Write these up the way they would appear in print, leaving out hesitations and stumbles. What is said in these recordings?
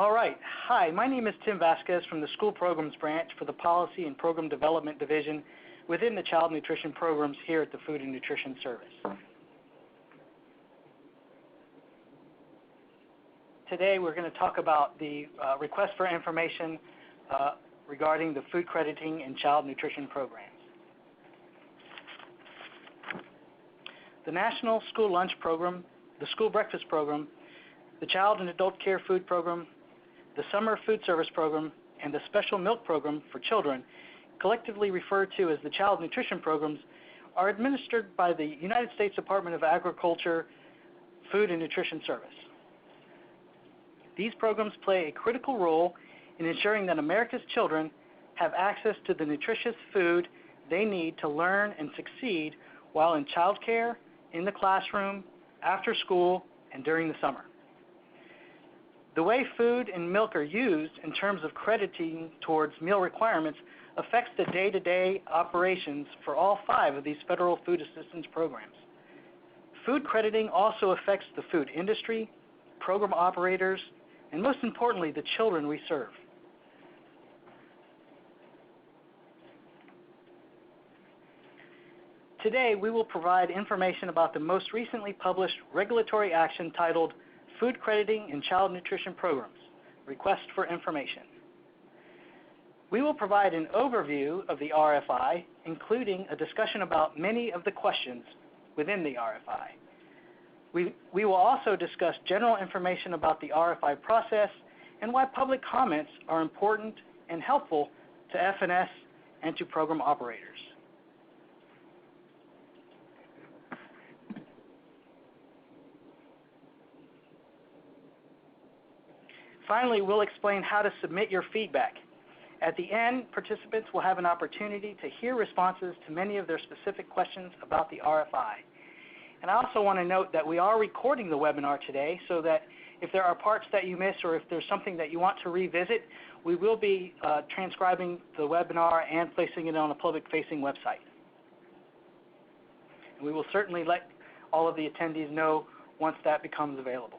All right. Hi, my name is Tim Vasquez from the School Programs Branch for the Policy and Program Development Division within the Child Nutrition Programs here at the Food and Nutrition Service. Today we're going to talk about the request for information regarding the food crediting and child nutrition programs. The National School Lunch Program, the School Breakfast Program, the Child and Adult Care Food Program, the Summer Food Service Program, and the Special Milk Program for Children, collectively referred to as the Child Nutrition Programs, are administered by the United States Department of Agriculture Food and Nutrition Service. These programs play a critical role in ensuring that America's children have access to the nutritious food they need to learn and succeed while in childcare, in the classroom, after school, and during the summer. The way food and milk are used in terms of crediting towards meal requirements affects the day-to-day operations for all 5 of these federal food assistance programs. Food crediting also affects the food industry, program operators, and most importantly, the children we serve. Today, we will provide information about the most recently published regulatory action titled Food Crediting and Child Nutrition Programs, Request for Information. We will provide an overview of the RFI, including a discussion about many of the questions within the RFI. We will also discuss general information about the RFI process and why public comments are important and helpful to FNS and to program operators. Finally, we'll explain how to submit your feedback. At the end, participants will have an opportunity to hear responses to many of their specific questions about the RFI. And I also want to note that we are recording the webinar today so that if there are parts that you miss or if there's something that you want to revisit, we will be transcribing the webinar and placing it on a public-facing website. And we will certainly let all of the attendees know once that becomes available.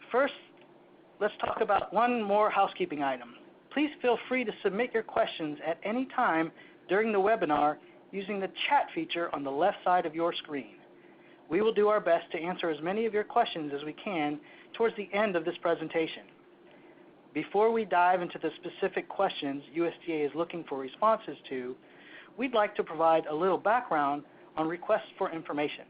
First, let's talk about one more housekeeping item. Please feel free to submit your questions at any time during the webinar using the chat feature on the left side of your screen. We will do our best to answer as many of your questions as we can towards the end of this presentation. Before we dive into the specific questions USDA is looking for responses to, we'd like to provide a little background on requests for information.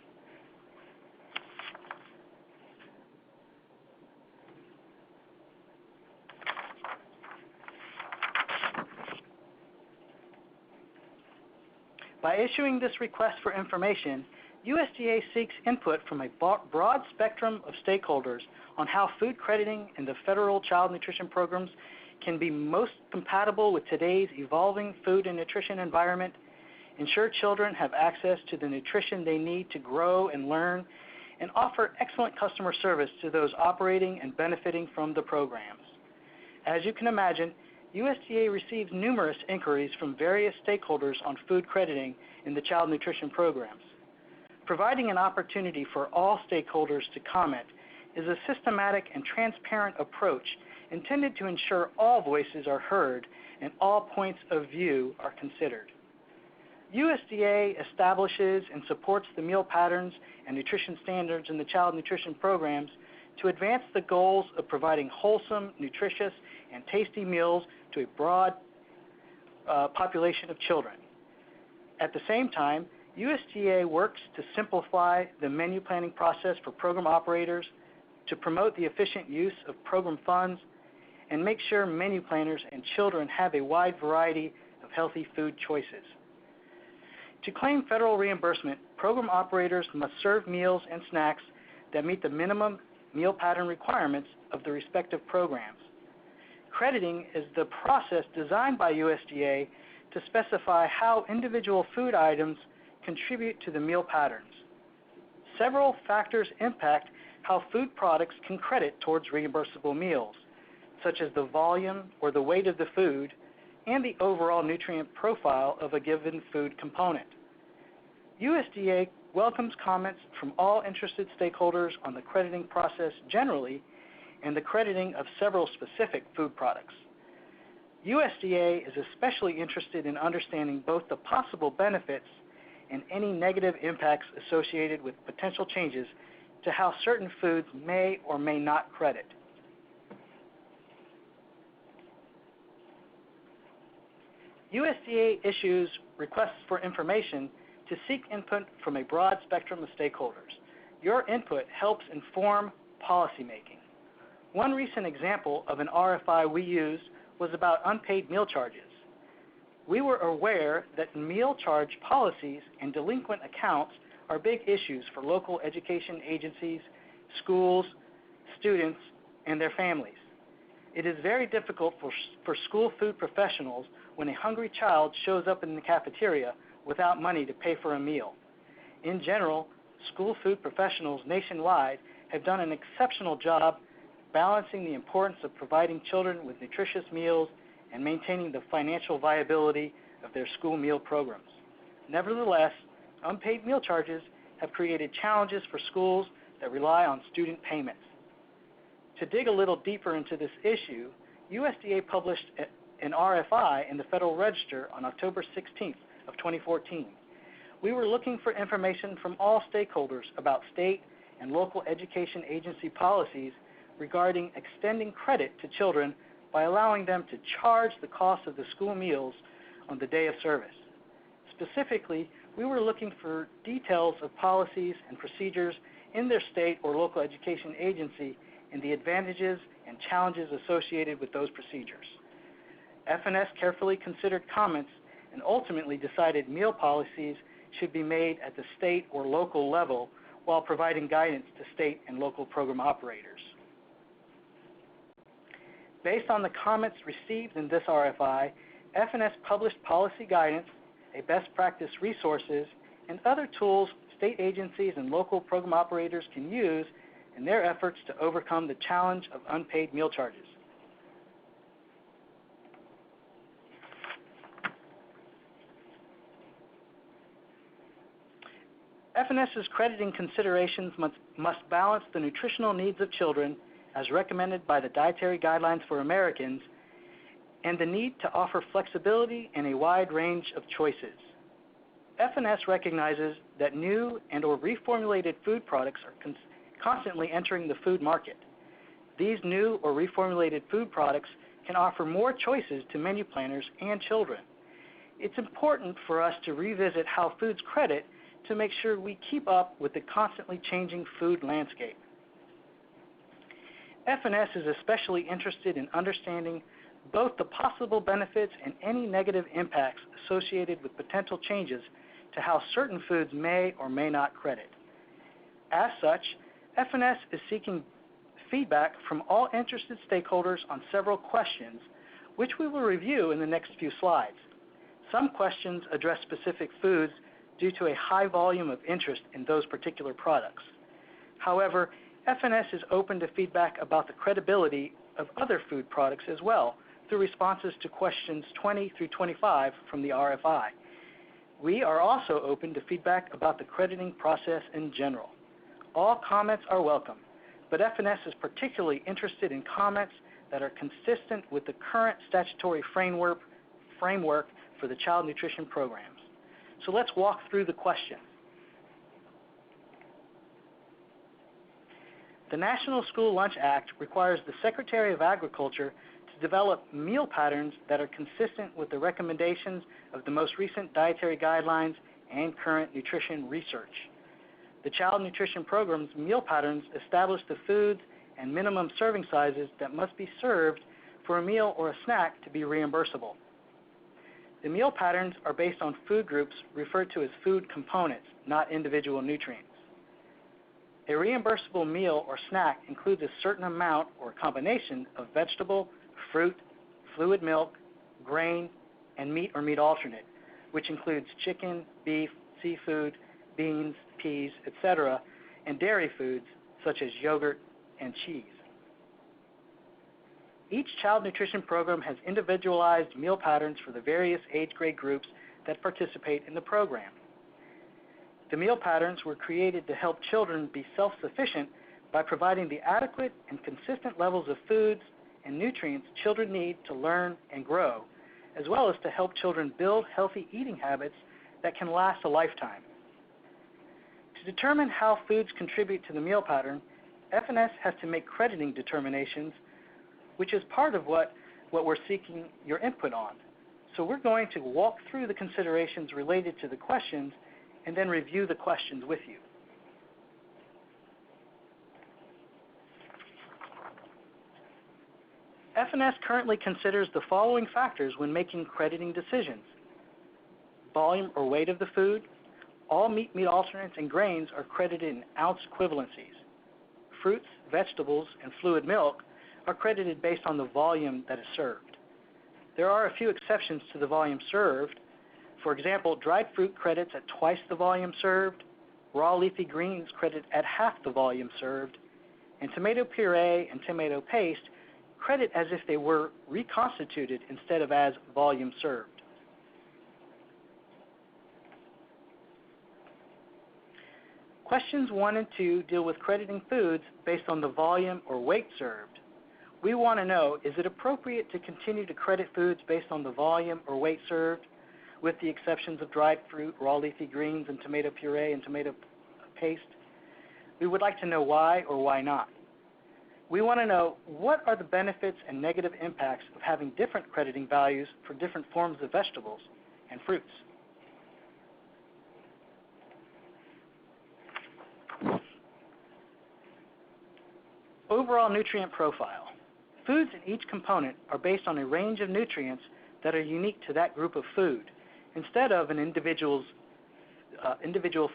By issuing this request for information, USDA seeks input from a broad spectrum of stakeholders on how food crediting and the federal child nutrition programs can be most compatible with today's evolving food and nutrition environment, ensure children have access to the nutrition they need to grow and learn, and offer excellent customer service to those operating and benefiting from the programs. As you can imagine, USDA receives numerous inquiries from various stakeholders on food crediting in the child nutrition programs. Providing an opportunity for all stakeholders to comment is a systematic and transparent approach intended to ensure all voices are heard and all points of view are considered. USDA establishes and supports the meal patterns and nutrition standards in the child nutrition programs to advance the goals of providing wholesome, nutritious, and tasty meals to a broad population of children. At the same time, USDA works to simplify the menu planning process for program operators, to promote the efficient use of program funds, and make sure menu planners and children have a wide variety of healthy food choices. To claim federal reimbursement, program operators must serve meals and snacks that meet the minimum meal pattern requirements of the respective programs. Crediting is the process designed by USDA to specify how individual food items contribute to the meal patterns. Several factors impact how food products can credit towards reimbursable meals, such as the volume or the weight of the food and the overall nutrient profile of a given food component. USDA welcomes comments from all interested stakeholders on the crediting process generally and the crediting of several specific food products. USDA is especially interested in understanding both the possible benefits and any negative impacts associated with potential changes to how certain foods may or may not credit. USDA issues requests for information to seek input from a broad spectrum of stakeholders. Your input helps inform policymaking. One recent example of an RFI we used was about unpaid meal charges. We were aware that meal charge policies and delinquent accounts are big issues for local education agencies, schools, students, and their families. It is very difficult for school food professionals when a hungry child shows up in the cafeteria without money to pay for a meal. In general, school food professionals nationwide have done an exceptional job balancing the importance of providing children with nutritious meals and maintaining the financial viability of their school meal programs. Nevertheless, unpaid meal charges have created challenges for schools that rely on student payments. To dig a little deeper into this issue, USDA published an RFI in the Federal Register on October 16th of 2014. We were looking for information from all stakeholders about state and local education agency policies regarding extending credit to children by allowing them to charge the cost of the school meals on the day of service. Specifically, we were looking for details of policies and procedures in their state or local education agency and the advantages and challenges associated with those procedures. FNS carefully considered comments and ultimately decided meal policies should be made at the state or local level while providing guidance to state and local program operators. Based on the comments received in this RFI, FNS published policy guidance, a best practice resources, and other tools state agencies and local program operators can use in their efforts to overcome the challenge of unpaid meal charges. FNS's crediting considerations must balance the nutritional needs of children as recommended by the Dietary Guidelines for Americans and the need to offer flexibility and a wide range of choices. FNS recognizes that new and or reformulated food products are constantly entering the food market. These new or reformulated food products can offer more choices to menu planners and children. It's important for us to revisit how foods credit to make sure we keep up with the constantly changing food landscape. FNS is especially interested in understanding both the possible benefits and any negative impacts associated with potential changes to how certain foods may or may not credit. As such, FNS is seeking feedback from all interested stakeholders on several questions, which we will review in the next few slides. Some questions address specific foods due to a high volume of interest in those particular products. However, FNS is open to feedback about the credibility of other food products as well through responses to questions 20 through 25 from the RFI. We are also open to feedback about the crediting process in general. All comments are welcome, but FNS is particularly interested in comments that are consistent with the current statutory framework for the child nutrition programs. So let's walk through the questions. The National School Lunch Act requires the Secretary of Agriculture to develop meal patterns that are consistent with the recommendations of the most recent dietary guidelines and current nutrition research. The Child Nutrition Program's meal patterns establish the foods and minimum serving sizes that must be served for a meal or a snack to be reimbursable. The meal patterns are based on food groups referred to as food components, not individual nutrients. A reimbursable meal or snack includes a certain amount or combination of vegetable, fruit, fluid milk, grain, and meat or meat alternate, which includes chicken, beef, seafood, beans, peas, etc., and dairy foods such as yogurt and cheese. Each child nutrition program has individualized meal patterns for the various age grade groups that participate in the program. The meal patterns were created to help children be self-sufficient by providing the adequate and consistent levels of foods and nutrients children need to learn and grow, as well as to help children build healthy eating habits that can last a lifetime. To determine how foods contribute to the meal pattern, F&S has to make crediting determinations, which is part of what we're seeking your input on. So we're going to walk through the considerations related to the questions and then review the questions with you. F&S currently considers the following factors when making crediting decisions: volume or weight of the food. All meat alternates and grains are credited in ounce equivalencies. Fruits, vegetables, and fluid milk are credited based on the volume that is served. There are a few exceptions to the volume served. For example, dried fruit credits at twice the volume served, raw leafy greens credit at half the volume served, and tomato puree and tomato paste credit as if they were reconstituted instead of as volume served. Questions 1 and 2 deal with crediting foods based on the volume or weight served. We want to know, is it appropriate to continue to credit foods based on the volume or weight served, with the exceptions of dried fruit, raw leafy greens, and tomato puree and tomato paste? We would like to know why or why not. We want to know, what are the benefits and negative impacts of having different crediting values for different forms of vegetables and fruits? Overall nutrient profile. Foods in each component are based on a range of nutrients that are unique to that group of food, instead of an individual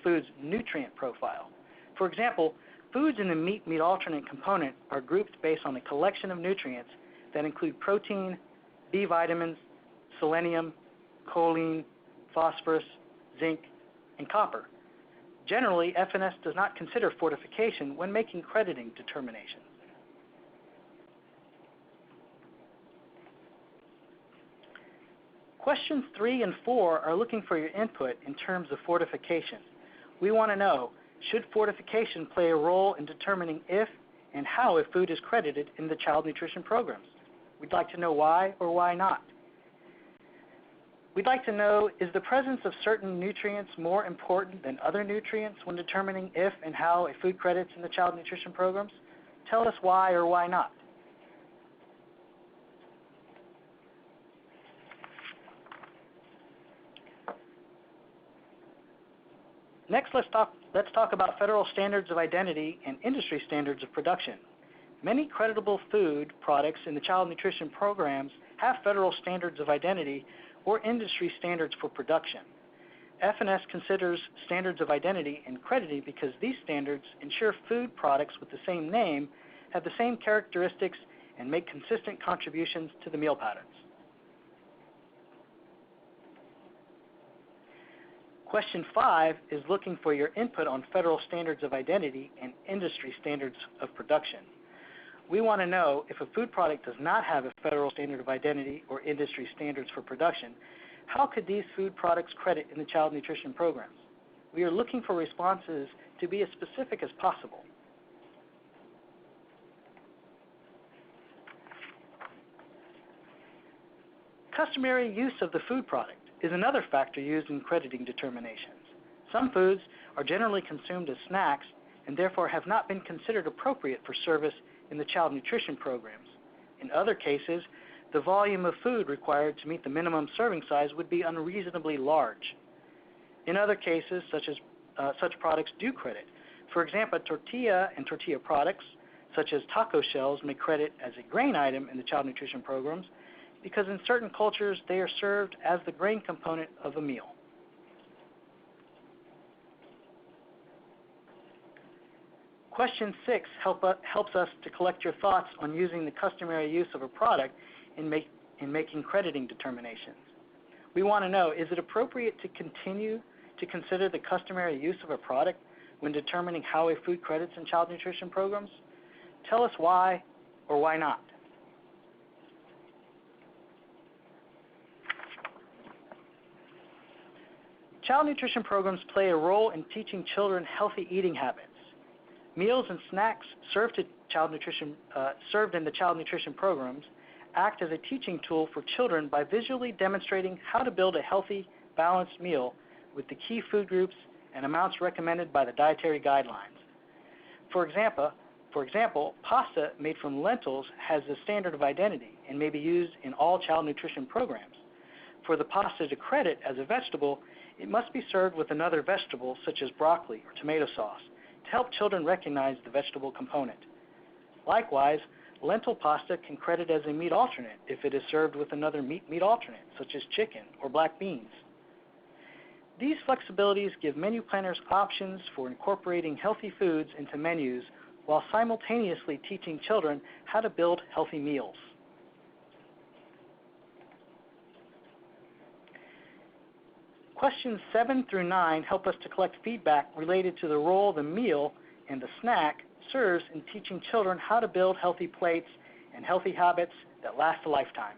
food's nutrient profile. For example, foods in the meat alternate component are grouped based on a collection of nutrients that include protein, B vitamins, selenium, choline, phosphorus, zinc, and copper. Generally, F&S does not consider fortification when making crediting determinations. Questions 3 and 4 are looking for your input in terms of fortification. We want to know, should fortification play a role in determining if and how a food is credited in the child nutrition programs? We'd like to know why or why not. We'd like to know, is the presence of certain nutrients more important than other nutrients when determining if and how a food credits in the child nutrition programs? Tell us why or why not. Next, let's talk about federal standards of identity and industry standards of production. Many creditable food products in the child nutrition programs have federal standards of identity or industry standards for production. F&S considers standards of identity and crediting because these standards ensure food products with the same name have the same characteristics and make consistent contributions to the meal patterns. Question 5 is looking for your input on federal standards of identity and industry standards of production. We want to know, if a food product does not have a federal standard of identity or industry standards for production, how could these food products credit in the child nutrition programs? We are looking for responses to be as specific as possible. Customary use of the food product is another factor used in crediting determinations. Some foods are generally consumed as snacks and therefore have not been considered appropriate for service in the child nutrition programs. In other cases, the volume of food required to meet the minimum serving size would be unreasonably large. In other cases, such products do credit. For example, tortilla and tortilla products, such as taco shells, may credit as a grain item in the child nutrition programs because in certain cultures they are served as the grain component of a meal. Question 6 helps us to collect your thoughts on using the customary use of a product in making crediting determinations. We want to know, is it appropriate to continue to consider the customary use of a product when determining how a food credits in child nutrition programs? Tell us why or why not. Child nutrition programs play a role in teaching children healthy eating habits. Meals and snacks served in the child nutrition programs act as a teaching tool for children by visually demonstrating how to build a healthy, balanced meal with the key food groups and amounts recommended by the dietary guidelines. For example, pasta made from lentils has a standard of identity and may be used in all child nutrition programs. For the pasta to credit as a vegetable, it must be served with another vegetable such as broccoli or tomato sauce to help children recognize the vegetable component. Likewise, lentil pasta can credit as a meat alternate if it is served with another meat alternate such as chicken or black beans. These flexibilities give menu planners options for incorporating healthy foods into menus while simultaneously teaching children how to build healthy meals. Questions 7 through 9 help us to collect feedback related to the role the meal and the snack serves in teaching children how to build healthy plates and healthy habits that last a lifetime.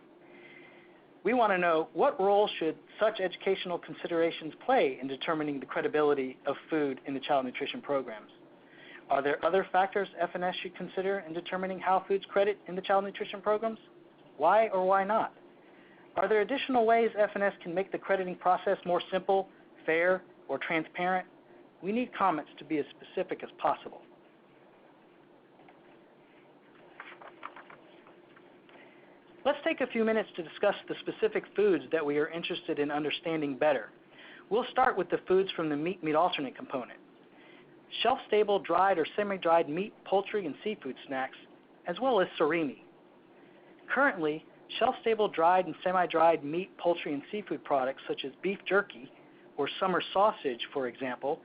We want to know, what role should such educational considerations play in determining the credibility of food in the child nutrition programs? Are there other factors FNS should consider in determining how foods credit in the child nutrition programs? Why or why not? Are there additional ways FNS can make the crediting process more simple, fair, or transparent? We need comments to be as specific as possible. Let's take a few minutes to discuss the specific foods that we are interested in understanding better. We'll start with the foods from the meat alternate component. Shelf-stable, dried, or semi-dried meat, poultry, and seafood snacks, as well as surimi. Currently, shelf-stable, dried, and semi-dried meat, poultry, and seafood products such as beef jerky or summer sausage, for example,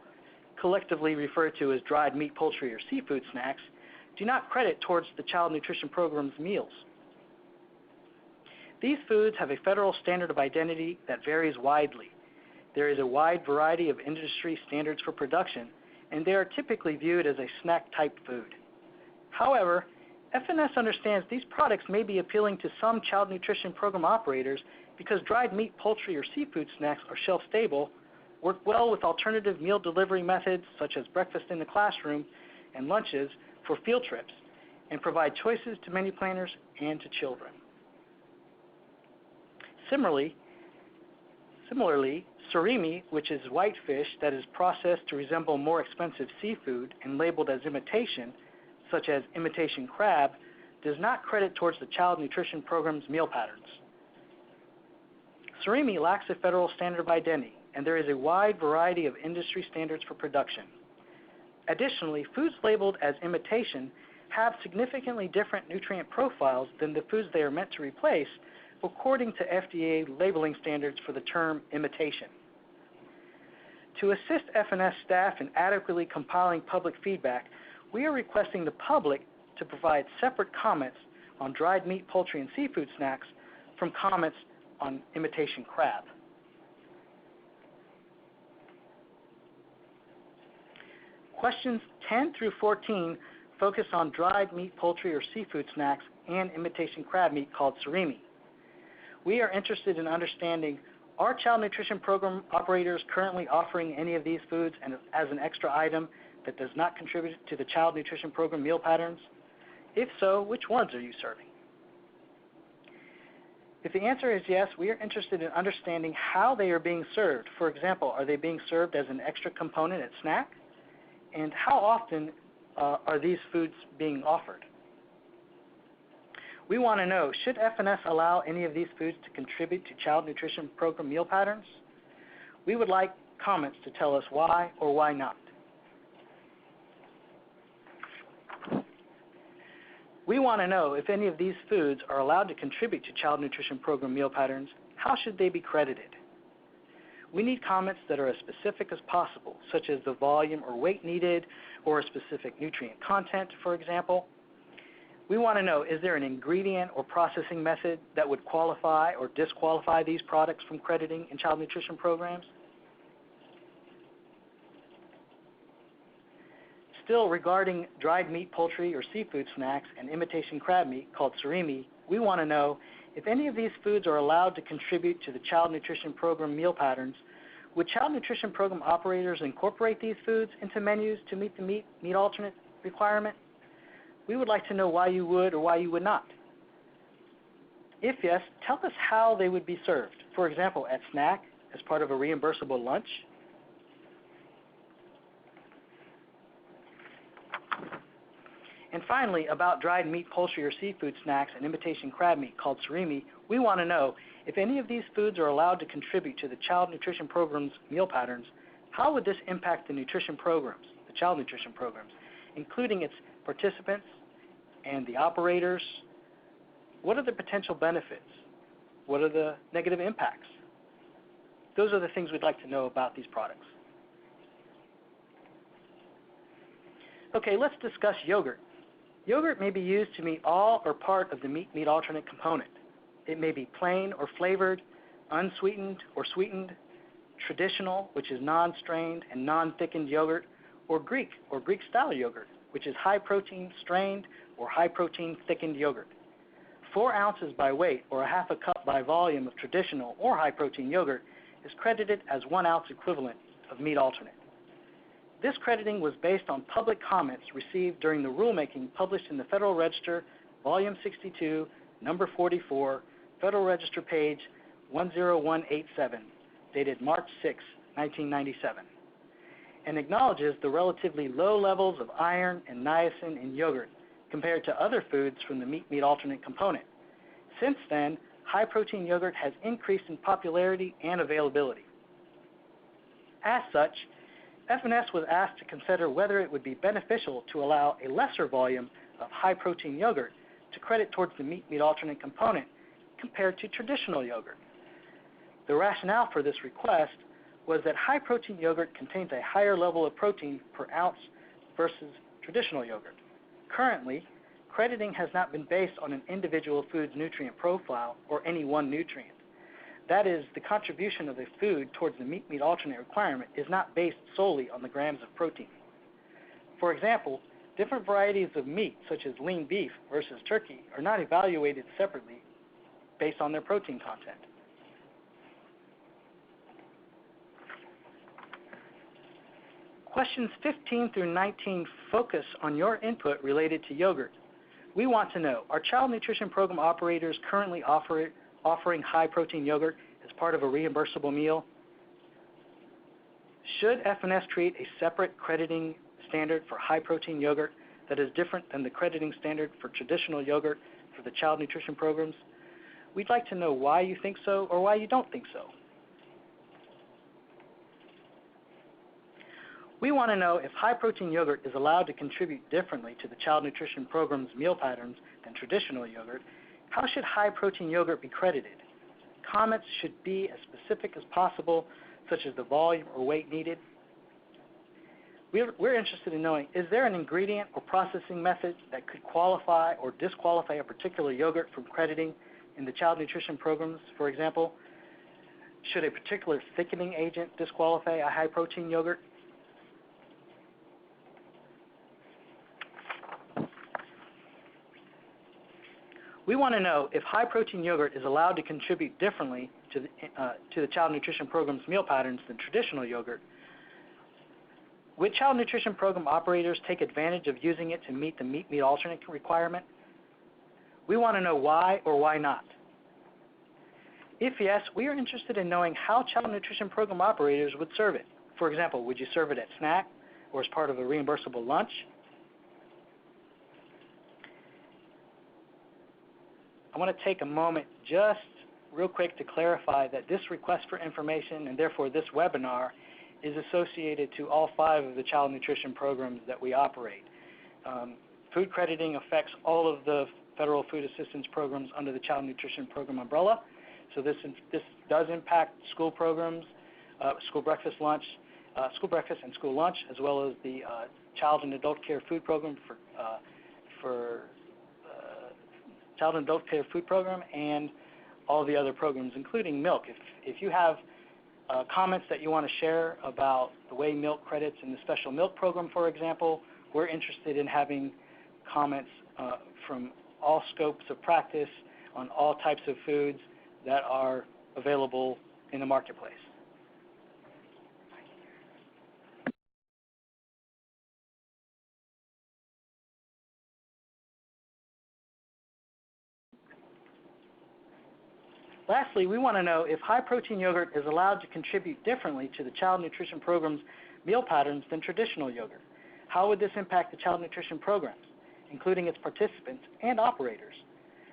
collectively referred to as dried meat, poultry, or seafood snacks, do not credit towards the child nutrition program's meals. These foods have a federal standard of identity that varies widely. There is a wide variety of industry standards for production, and they are typically viewed as a snack-type food. However, FNS understands these products may be appealing to some child nutrition program operators because dried meat, poultry, or seafood snacks are shelf-stable, work well with alternative meal delivery methods such as breakfast in the classroom and lunches for field trips, and provide choices to menu planners and to children. Similarly, surimi, which is white fish that is processed to resemble more expensive seafood and labeled as imitation, such as imitation crab, does not credit towards the child nutrition program's meal patterns. Surimi lacks a federal standard of identity, and there is a wide variety of industry standards for production. Additionally, foods labeled as imitation have significantly different nutrient profiles than the foods they are meant to replace, according to FDA labeling standards for the term imitation. To assist FNS staff in adequately compiling public feedback, we are requesting the public to provide separate comments on dried meat, poultry, and seafood snacks from comments on imitation crab. Questions 10 through 14 focus on dried meat, poultry, or seafood snacks and imitation crab meat called surimi. We are interested in understanding, are child nutrition program operators currently offering any of these foods as an extra item that does not contribute to the child nutrition program meal patterns? If so, which ones are you serving? If the answer is yes, we are interested in understanding how they are being served. For example, are they being served as an extra component at snack? And how often are these foods being offered? We want to know, should FNS allow any of these foods to contribute to child nutrition program meal patterns? We would like comments to tell us why or why not. We want to know if any of these foods are allowed to contribute to child nutrition program meal patterns, how should they be credited? We need comments that are as specific as possible, such as the volume or weight needed, or a specific nutrient content, for example. We want to know, is there an ingredient or processing method that would qualify or disqualify these products from crediting in child nutrition programs? Still, regarding dried meat, poultry, or seafood snacks and imitation crab meat called surimi, we want to know if any of these foods are allowed to contribute to the child nutrition program meal patterns, Would child nutrition program operators incorporate these foods into menus to meet the meat alternate requirement? We would like to know why you would or why you would not. If yes, tell us how they would be served. For example, at snack, as part of a reimbursable lunch. And finally, about dried meat, poultry, or seafood snacks and imitation crab meat called surimi, we want to know if any of these foods are allowed to contribute to the Child Nutrition Program's meal patterns, how would this impact the nutrition programs, the child nutrition programs, including its participants and the operators? What are the potential benefits? What are the negative impacts? Those are the things we'd like to know about these products. Okay, let's discuss yogurt. Yogurt may be used to meet all or part of the meat alternate component. It may be plain or flavored, unsweetened or sweetened, traditional, which is non-strained and non-thickened yogurt, or Greek-style yogurt, which is high-protein strained or high-protein thickened yogurt. 4 ounces by weight or a half a cup by volume of traditional or high-protein yogurt is credited as 1 ounce equivalent of meat alternate. This crediting was based on public comments received during the rulemaking published in the Federal Register, Volume 62, Number 44, Federal Register page 10187, dated March 6, 1997, and acknowledges the relatively low levels of iron and niacin in yogurt compared to other foods from the meat alternate component. Since then, high-protein yogurt has increased in popularity and availability. As such, FNS was asked to consider whether it would be beneficial to allow a lesser volume of high-protein yogurt to credit towards the meat alternate component compared to traditional yogurt. The rationale for this request was that high-protein yogurt contains a higher level of protein per ounce versus traditional yogurt. Currently, crediting has not been based on an individual food's nutrient profile or any one nutrient. That is, the contribution of a food towards the meat alternate requirement is not based solely on the grams of protein. For example, different varieties of meat, such as lean beef versus turkey, are not evaluated separately based on their protein content. Questions 15 through 19 focus on your input related to yogurt. We want to know, are child nutrition program operators currently offering high-protein yogurt as part of a reimbursable meal? Should FNS create a separate crediting standard for high-protein yogurt that is different than the crediting standard for traditional yogurt for the child nutrition programs? We'd like to know why you think so or why you don't think so. We want to know if high-protein yogurt is allowed to contribute differently to the child nutrition program's meal patterns than traditional yogurt. How should high-protein yogurt be credited? Comments should be as specific as possible, such as the volume or weight needed. We're interested in knowing, is there an ingredient or processing method that could qualify or disqualify a particular yogurt from crediting in the child nutrition programs? For example, should a particular thickening agent disqualify a high-protein yogurt? We want to know if high-protein yogurt is allowed to contribute differently to the child nutrition program's meal patterns than traditional yogurt. Would child nutrition program operators take advantage of using it to meet the meat alternate requirement? We want to know why or why not. If yes, we are interested in knowing how child nutrition program operators would serve it. For example, would you serve it at snack or as part of a reimbursable lunch? I want to take a moment just real quick to clarify that this request for information and therefore this webinar is associated to all 5 of the child nutrition programs that we operate. Food crediting affects all of the federal food assistance programs under the child nutrition program umbrella. So this does impact school programs, school breakfast and school lunch, as well as the child and adult care food program for child and adult care food program, and all the other programs, including milk. If you have comments that you want to share about the way milk credits in the special milk program, for example, we're interested in having comments from all scopes of practice on all types of foods that are available in the marketplace. Lastly, we want to know if high-protein yogurt is allowed to contribute differently to the Child Nutrition Program's meal patterns than traditional yogurt. How would this impact the Child Nutrition Programs, including its participants and operators?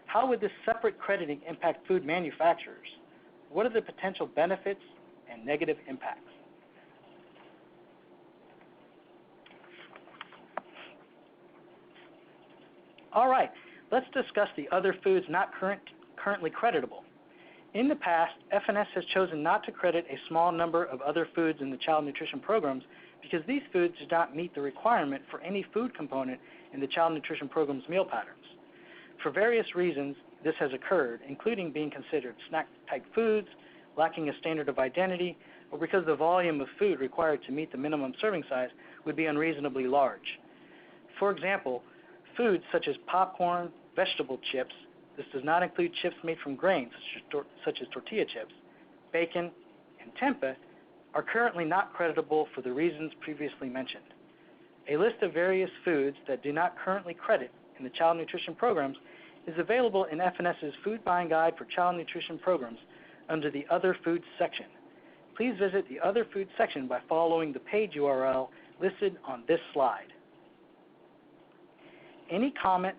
How would this separate crediting impact food manufacturers? What are the potential benefits and negative impacts? All right, let's discuss the other foods not currently creditable. In the past, FNS has chosen not to credit a small number of other foods in the Child Nutrition Programs because these foods do not meet the requirement for any food component in the Child Nutrition Program's meal patterns. For various reasons, this has occurred, including being considered snack-type foods, lacking a standard of identity, or because the volume of food required to meet the minimum serving size would be unreasonably large. For example, foods such as popcorn, vegetable chips, this does not include chips made from grains such as tortilla chips, bacon, and tempeh, are currently not creditable for the reasons previously mentioned. A list of various foods that do not currently credit in the Child Nutrition Programs is available in FNS's Food Buying Guide for Child Nutrition Programs under the Other Foods section. Please visit the Other Foods section by following the page URL listed on this slide. Any comments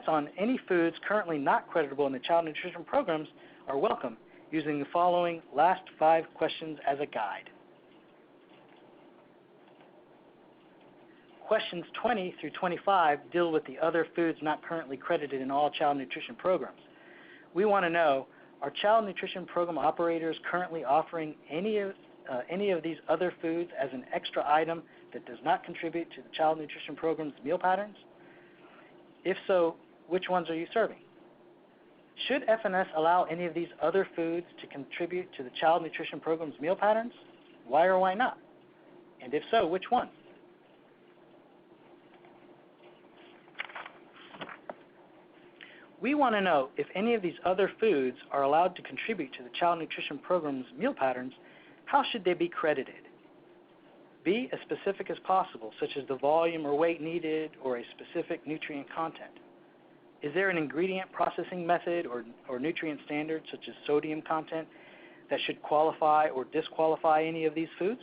on any foods currently not creditable in the Child Nutrition Programs are welcome, using the following last 5 questions as a guide. Questions 20 through 25 deal with the other foods not currently credited in all Child Nutrition Programs. We want to know, are Child Nutrition Program operators currently offering any of these other foods as an extra item that does not contribute to the Child Nutrition Program's meal patterns? If so, which ones are you serving? Should FNS allow any of these other foods to contribute to the Child Nutrition Program's meal patterns? Why or why not? And if so, which ones? We want to know if any of these other foods are allowed to contribute to the Child Nutrition Program's meal patterns. How should they be credited? Be as specific as possible, such as the volume or weight needed or a specific nutrient content. Is there an ingredient processing method or nutrient standard, such as sodium content, that should qualify or disqualify any of these foods?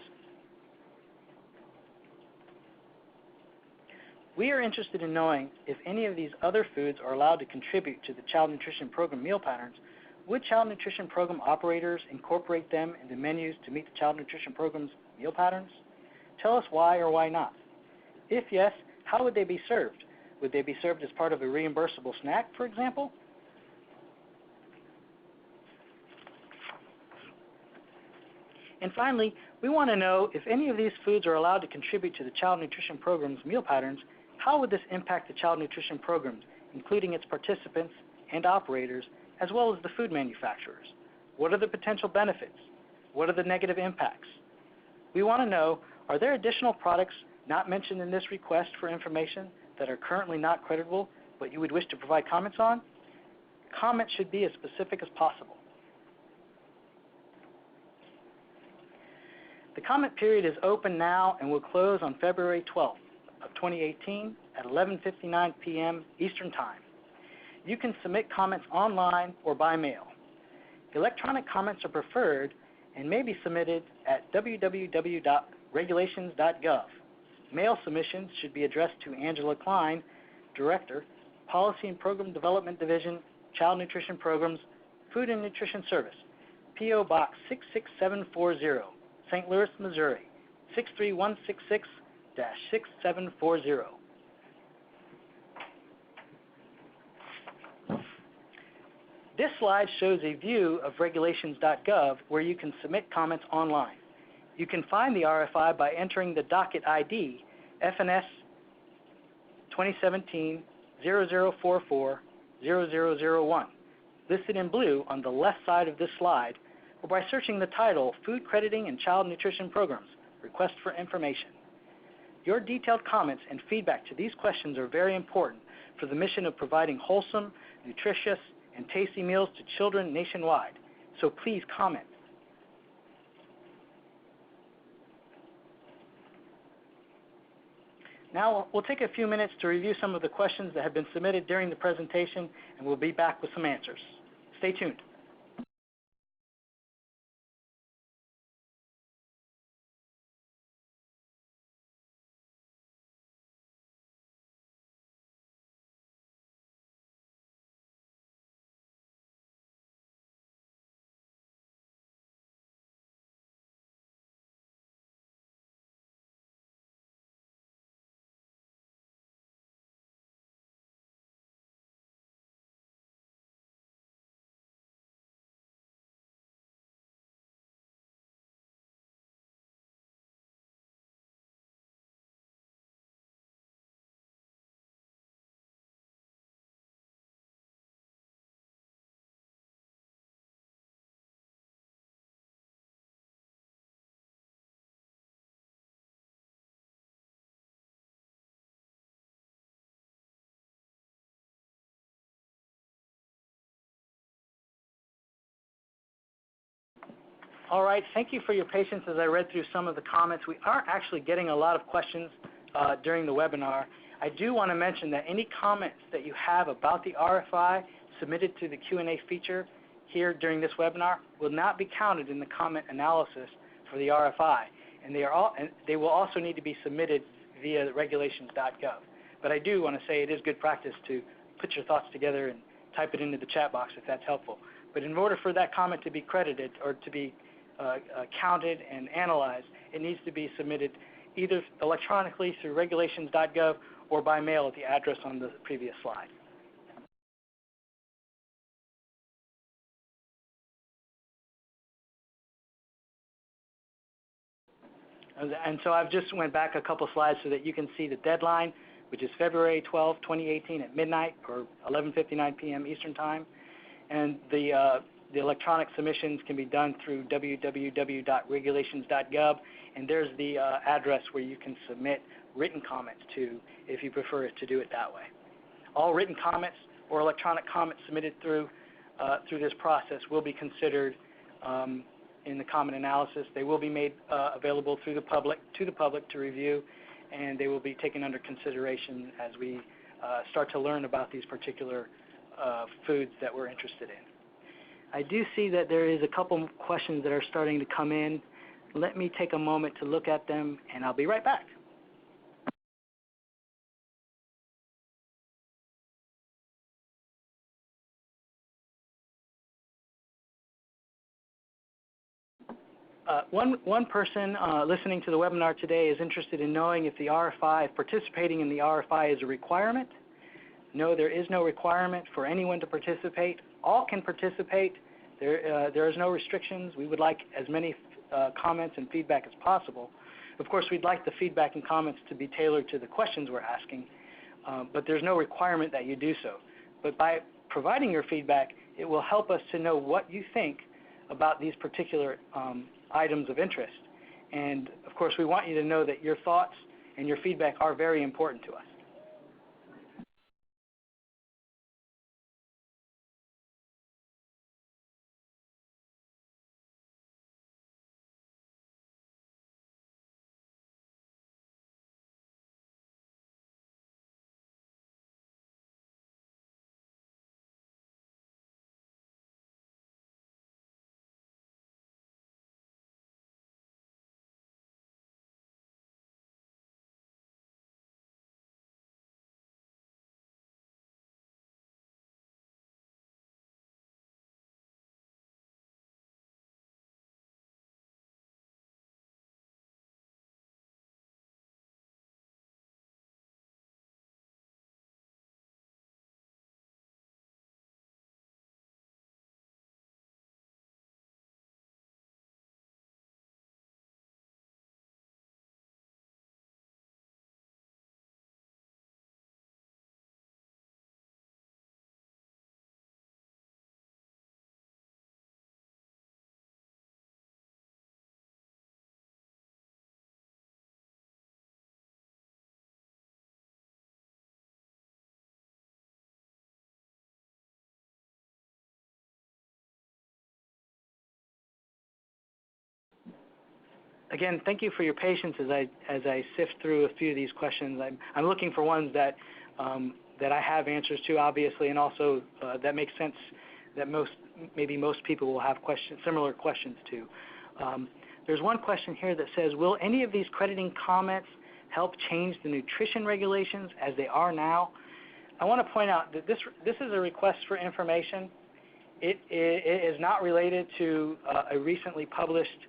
We are interested in knowing if any of these other foods are allowed to contribute to the Child Nutrition Program meal patterns. Would Child Nutrition Program operators incorporate them into menus to meet the Child Nutrition Program's meal patterns? Tell us why or why not. If yes, how would they be served? Would they be served as part of a reimbursable snack, for example? And finally, we want to know if any of these foods are allowed to contribute to the Child Nutrition Program's meal patterns. How would this impact the Child Nutrition Programs, including its participants and operators, as well as the food manufacturers? What are the potential benefits? What are the negative impacts? We want to know, are there additional products not mentioned in this request for information that are currently not creditable, but you would wish to provide comments on? Comments should be as specific as possible. The comment period is open now and will close on February 12th of 2018 at 11:59 p.m. Eastern Time. You can submit comments online or by mail. Electronic comments are preferred and may be submitted at www.regulations.gov. Mail submissions should be addressed to Angela Klein, Director, Policy and Program Development Division, Child Nutrition Programs, Food and Nutrition Service, P.O. Box 66740, St. Louis, Missouri, 63166-6740. This slide shows a view of regulations.gov where you can submit comments online. You can find the RFI by entering the docket ID FNS 2017-0044-0001, listed in blue on the left side of this slide, or by searching the title Food Crediting and Child Nutrition Programs, Request for Information. Your detailed comments and feedback to these questions are very important for the mission of providing wholesome, nutritious, and tasty meals to children nationwide, so please comment. Now we'll take a few minutes to review some of the questions that have been submitted during the presentation, and we'll be back with some answers. Stay tuned. All right, thank you for your patience as I read through some of the comments. We are actually getting a lot of questions during the webinar. I do want to mention that any comments that you have about the RFI submitted to the Q&A feature here during this webinar will not be counted in the comment analysis for the RFI, and they will also need to be submitted via regulations.gov. But I do want to say it is good practice to put your thoughts together and type it into the chat box if that's helpful. But in order for that comment to be credited or to be counted and analyzed, it needs to be submitted either electronically through regulations.gov or by mail at the address on the previous slide. And so I've just went back a couple slides so that you can see the deadline, which is February 12, 2018 at midnight or 11:59 p.m. Eastern Time. And the electronic submissions can be done through www.regulations.gov, and there's the address where you can submit written comments to if you prefer to do it that way. All written comments or electronic comments submitted through this process will be considered in the comment analysis. They will be made available to the public to review, and they will be taken under consideration as we start to learn about these particular foods that we're interested in. I do see that there is a couple questions that are starting to come in. Let me take a moment to look at them, and I'll be right back. One person listening to the webinar today is interested in knowing if the RFI, if participating in the RFI is a requirement. No, there is no requirement for anyone to participate. All can participate. There is no restrictions. We would like as many comments and feedback as possible. Of course, we'd like the feedback and comments to be tailored to the questions we're asking, but there's no requirement that you do so. But by providing your feedback, it will help us to know what you think about these particular items of interest. And of course, we want you to know that your thoughts and your feedback are very important to us. Again, thank you for your patience as I sift through a few of these questions. I'm looking for ones that I have answers to, obviously, and also that makes sense that maybe most people will have similar questions to. There's one question here that says, will any of these crediting comments help change the nutrition regulations as they are now? I want to point out that this is a request for information. It is not related to a recently published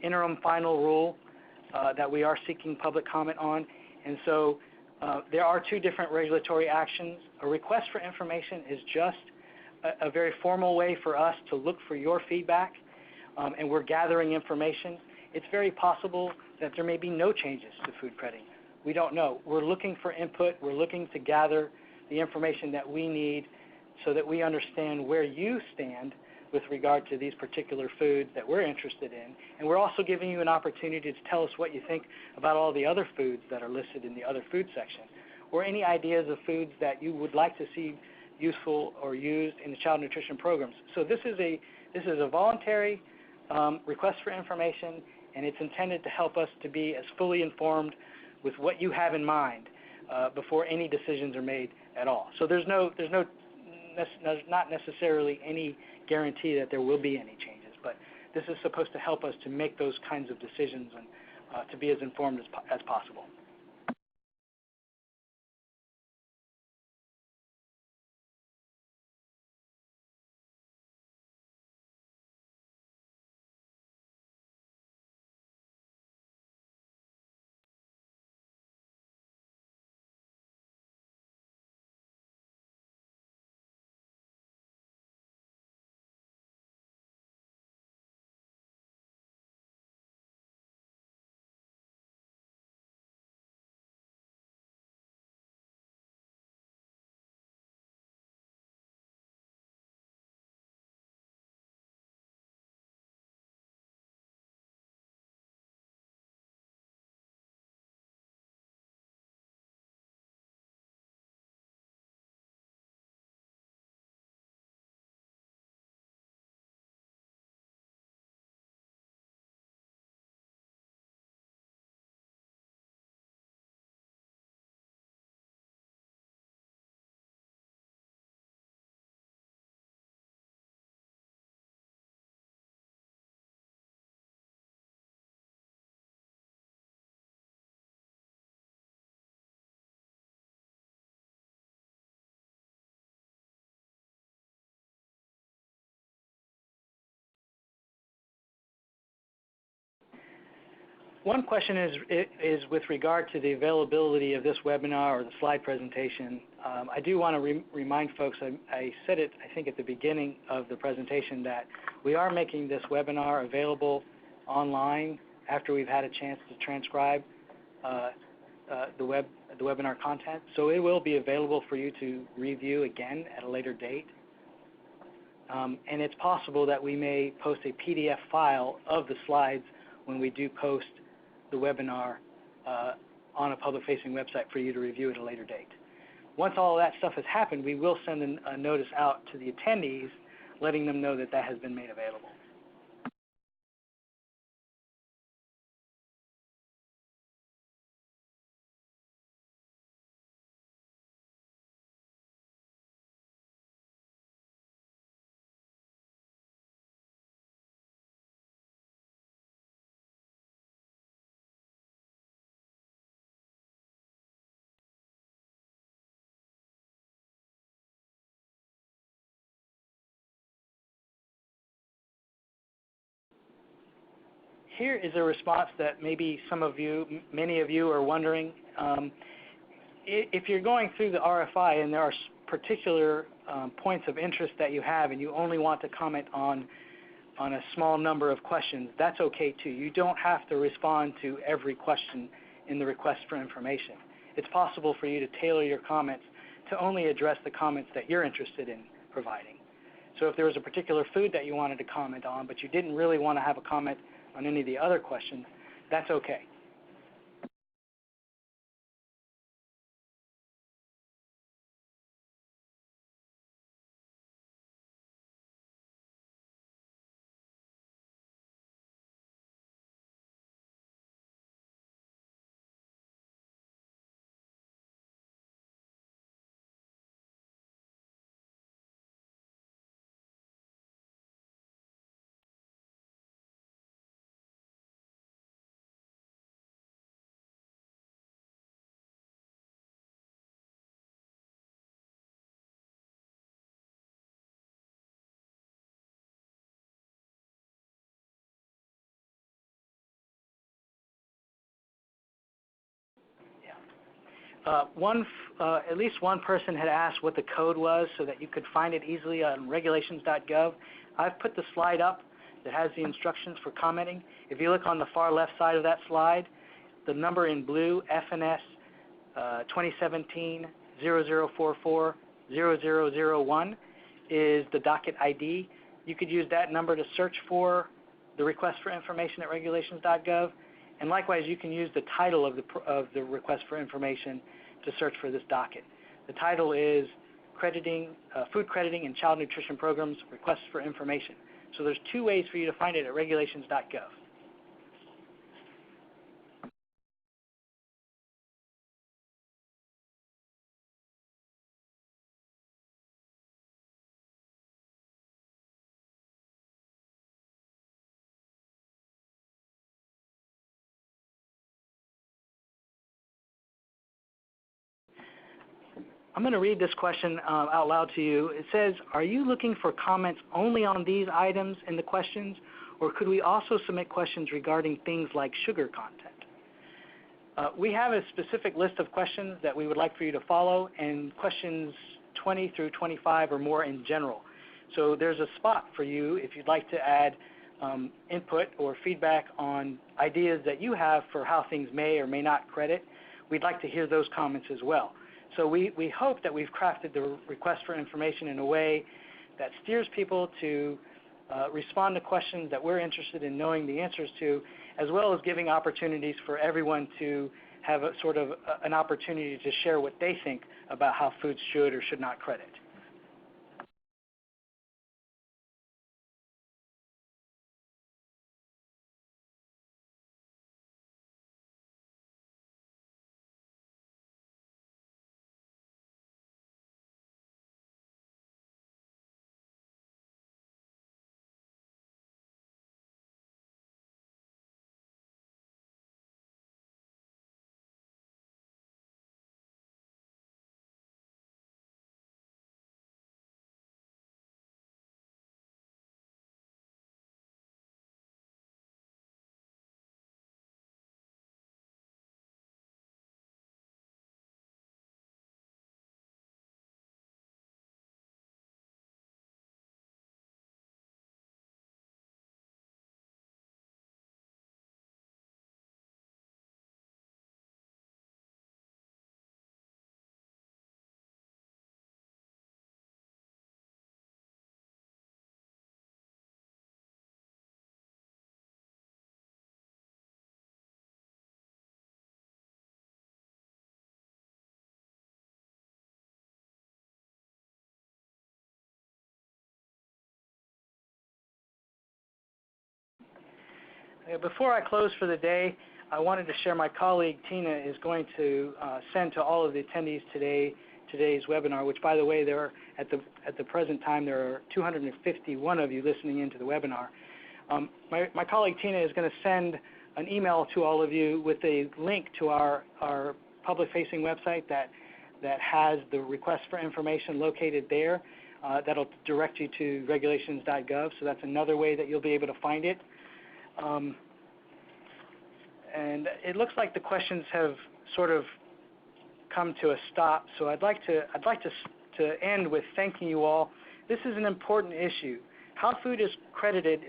interim final rule that we are seeking public comment on. And so there are two different regulatory actions. A request for information is just a very formal way for us to look for your feedback, and we're gathering information. It's very possible that there may be no changes to food crediting. We don't know. We're looking for input. We're looking to gather the information that we need so that we understand where you stand with regard to these particular foods that we're interested in. And we're also giving you an opportunity to tell us what you think about all the other foods that are listed in the other food section, or any ideas of foods that you would like to see useful or used in the child nutrition programs. So this is a voluntary request for information, and it's intended to help us to be as fully informed with what you have in mind before any decisions are made at all. So there's not necessarily any guarantee that there will be any changes, but this is supposed to help us to make those kinds of decisions and to be as informed as possible. One question is with regard to the availability of this webinar or the slide presentation. I do want to remind folks, I said it I think at the beginning of the presentation, that we are making this webinar available online after we've had a chance to transcribe the webinar content. So it will be available for you to review again at a later date. And it's possible that we may post a PDF file of the slides when we do post the webinar on a public-facing website for you to review at a later date. Once all of that stuff has happened, we will send a notice out to the attendees letting them know that that has been made available. Here is a response that maybe many of you are wondering. If you're going through the RFI and there are particular points of interest that you have and you only want to comment on a small number of questions, that's okay too. You don't have to respond to every question in the request for information. It's possible for you to tailor your comments to only address the comments that you're interested in providing. So if there was a particular food that you wanted to comment on, but you didn't really want to have a comment on any of the other questions, that's okay. At least one person had asked what the code was so that you could find it easily on regulations.gov. I've put the slide up that has the instructions for commenting. If you look on the far left side of that slide, the number in blue, FNS 2017-0044-0001, is the docket ID. You could use that number to search for the request for information at regulations.gov. And likewise, you can use the title of the request for information to search for this docket. The title is Food Crediting and Child Nutrition Programs Requests for Information. So there's two ways for you to find it at regulations.gov. I'm going to read this question out loud to you. It says, are you looking for comments only on these items in the questions, or could we also submit questions regarding things like sugar content? We have a specific list of questions that we would like for you to follow, and questions 20 through 25 are more in general. So there's a spot for you if you'd like to add input or feedback on ideas that you have for how things may or may not credit. We'd like to hear those comments as well. So we hope that we've crafted the request for information in a way that steers people to respond to questions that we're interested in knowing the answers to, as well as giving opportunities for everyone to have a sort of an opportunity to share what they think about how foods should or should not credit. Before I close for the day, I wanted to share my colleague Tina is going to send to all of the attendees today's webinar, which, by the way, there are, at the present time there are 251 of you listening into the webinar. My colleague Tina is going to send an email to all of you with a link to our public-facing website that has the request for information located there. That'll direct you to regulations.gov, so that's another way that you'll be able to find it. And it looks like the questions have sort of come to a stop, so I'd like to end with thanking you all. This is an important issue. How food is credited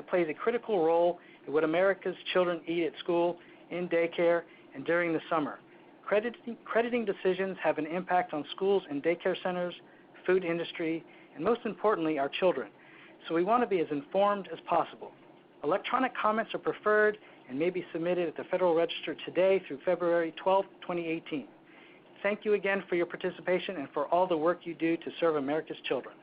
plays a critical role in what America's children eat at school, in daycare, and during the summer. Crediting decisions have an impact on schools and daycare centers, food industry, and most importantly, our children. So we want to be as informed as possible. Electronic comments are preferred and may be submitted at the Federal Register today through February 12, 2018. Thank you again for your participation and for all the work you do to serve America's children.